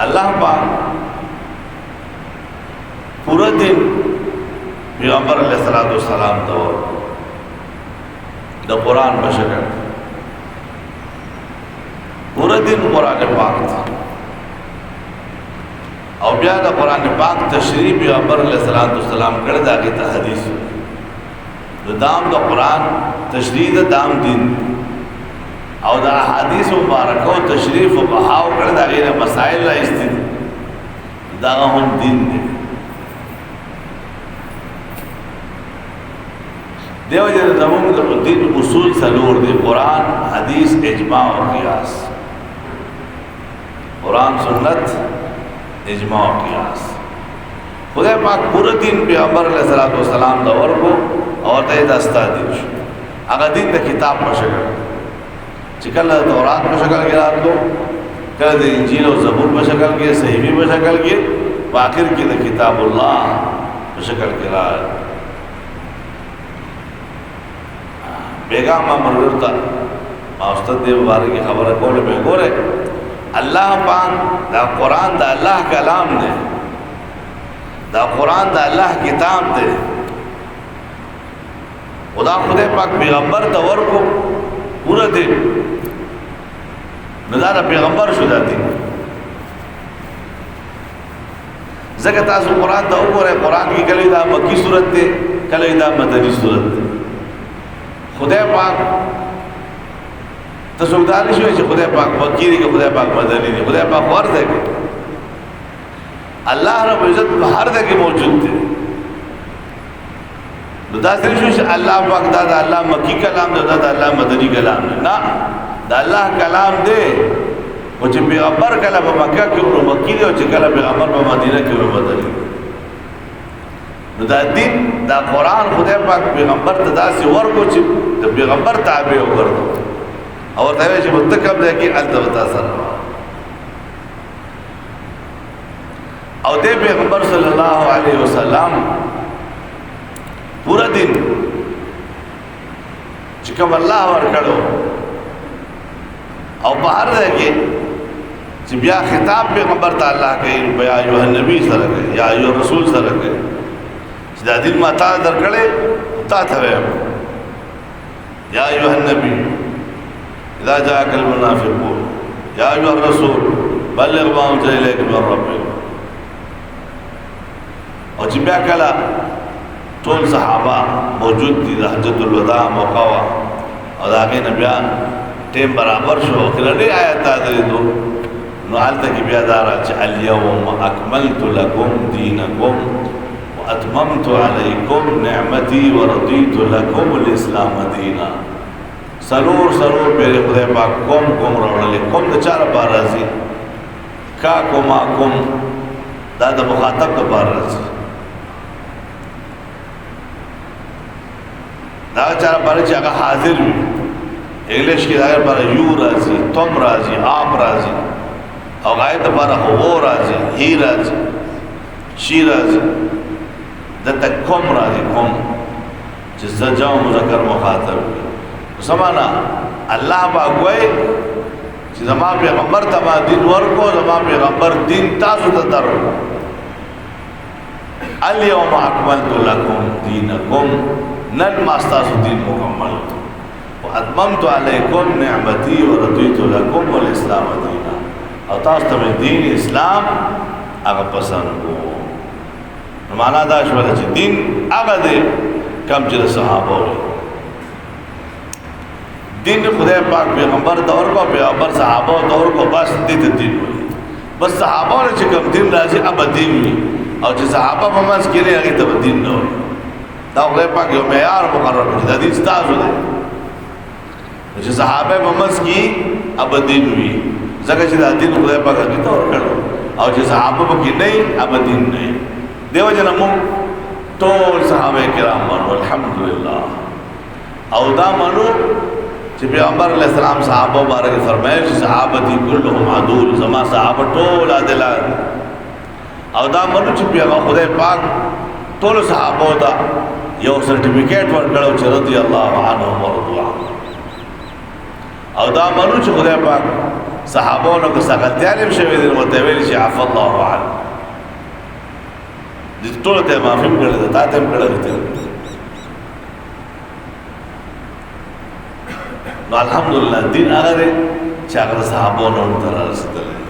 अल्लाह पाक पूरा दिन पैगम्बर अलैहिस्सलाम दौर द कुरान बशकर पूरा दिन कुरान पाक था और बिया द कुरान पाक तशरीह पैगम्बर अलैहिस्सलाम कर दागी था हदीस द दाम द कुरान तशरीह द दाम दिन और द अहादीस मुबारक और तशरीफ बहाव कर दागी ने मसाइल ला स्थिति दागा हम दिन दे देव जन जमून दिन उसूल सलूर दे कुरान हदीस इजमा और क़ियास कुरान सुन्नत इजमा और क़ियास खुदा पाक पूरे दिन पैगम्बर अलैहिस्सलाम दौर को और तय दस्ता दिन अगर दिन द किताब पर शक्ल चिकल तौरात पर शक्ल गिरा दो कल इंजील और ज़बूर पर शक्ल के सहीफी पर शक्ल के आखिर की द किताबुल्लाह पर शक्ल गिरा बेगामा मरता माउस्तद मुबारक की खबर को बेगोरे अल्लाह पाक दा कुरान दा अल्लाह कलाम दे दा कुरान दा अल्लाह किताब दे खुदा खुदे पाक पैगम्बर दौर को पूरा दिन नज़ारा पैगम्बर शुदा दिन ज़का तासु कुरान दा उगोरे कुरान की कल दा मक्की सूरत दे कल दा मदनी सूरत दे खुदा पाक तसुदारिश हो खुदा पाक मक्की के खुदा पाक मदनी ने खुदा पाक हर जगह अल्लाह रब इज़्ज़त हर जगह मौजूद थे दासरिश अल्लाह पाक दादा अल्लाह मक्की कलाम दे दादा अल्लाह मदनी कलाम दे ना दा अल्लाह कलाम दे वो जो पैगम्बर कलाम मक्का के उन मक्की दे और कलाम पैगम्बर मदीना के उन मदनी दा दिन दा कुरान खुदा पाक पैगम्बर तदा से वर को च पैगम्बर ताबे कर दो और तवे जो मुतकब दे कि अल्तबता सर और दे पैगम्बर सल्लल्लाहु अलैहि वसल्लम पूरा दिन चिकम अल्लाह वर करो और बाहर रह के बिया खिताब पैगम्बर अल्लाह के या अय्युहन नबी सर के या अय्युहर रसूल सर के सीधा दिन माता दर कड़े ता थवे या अय्युहन नबी इज़ा जाअकल मुनाफिकून या अय्युहर रसूल बल्लिग मा उनज़िला इलैका मिन रब्बिक और जिब्या कला तोल सहाबा मौजूद थी हज्जतुल वदा मौका और आगे नबिया टेम बराबर शो खिलने आया था दो नाल तक बियादारा अल-यौम अकमलतु लकुम दीनकुम व अतममतु अलैकुम निअमती व रदीतु लकुम अल-इस्लाम दीना सरूर सरूर मेरे खुदा पाक कुम कुम रवले कुम द चार बार राजी का कुमा कुम दादा मुखातब का बार राजी दादा चार बार जगह हाजिर भी इंग्लिश की दायर पर यू राजी तुम राजी आप राजी और गायत पर वो राजी ही राजी शी राजी दत्त कुम राजी कुम जिस जाओ मुज़क्कर मुखातब समाना अल्लाह बागवे जमा पैगम्बर तमा दिन वर को जमा पैगम्बर दिन तासु तर अल-यौम अकमलतु लकुम दीनकुम नन मास्तासु दिन मुकम्मल व अतममतु अलैकुम निअमती व रदीतु लकुम अल-इस्लाम दीना और तास तमें दीन इस्लाम अगर पसंद हो माना दाश वाला दिन अगर दे कम जल सहाबा दिन खुदा पाक पैगम्बर दौर को पैगम्बर सहाबा दौर को बस दिन दिन हुई बस सहाबा ने चिकम दिन राजी अब दिन हुई और जो सहाबा ममस के लिए आगे तब दिन न हुई ता खुदा पाक यो मेयार मुकर्रर जिदा दिन स्ताज हो गए जो सहाबा ममस की अब दिन हुई जगह जिदा दिन खुदा पाक की तौर करो और जो सहाबा की नहीं अब दिन नहीं देव जनमु तो सहाबा किराम मानो अल्हम्दुलिल्लाह और दा मानो पैगम्बर अलैहिस्सलाम सहाबा बारक फरमाइश सहाबती कुल्लुहुम अदूल जमा सहाबा टोल आदिला और दा मनु पैगम्बर खुदा पाक टोल सहाबा दा यो सर्टिफिकेट वर करो छ रज़ियल्लाहु अन्हु व रज़ु अन्हु और दा मनु खुदा पाक صحابونو که سغلطیان هم شوي دي نو ته ویل شي عفو الله عنه دې ټول ته معافي کړل تا ته هم کړل نو الحمدلله دین هغه چې هغه صحابونو تر رسېدل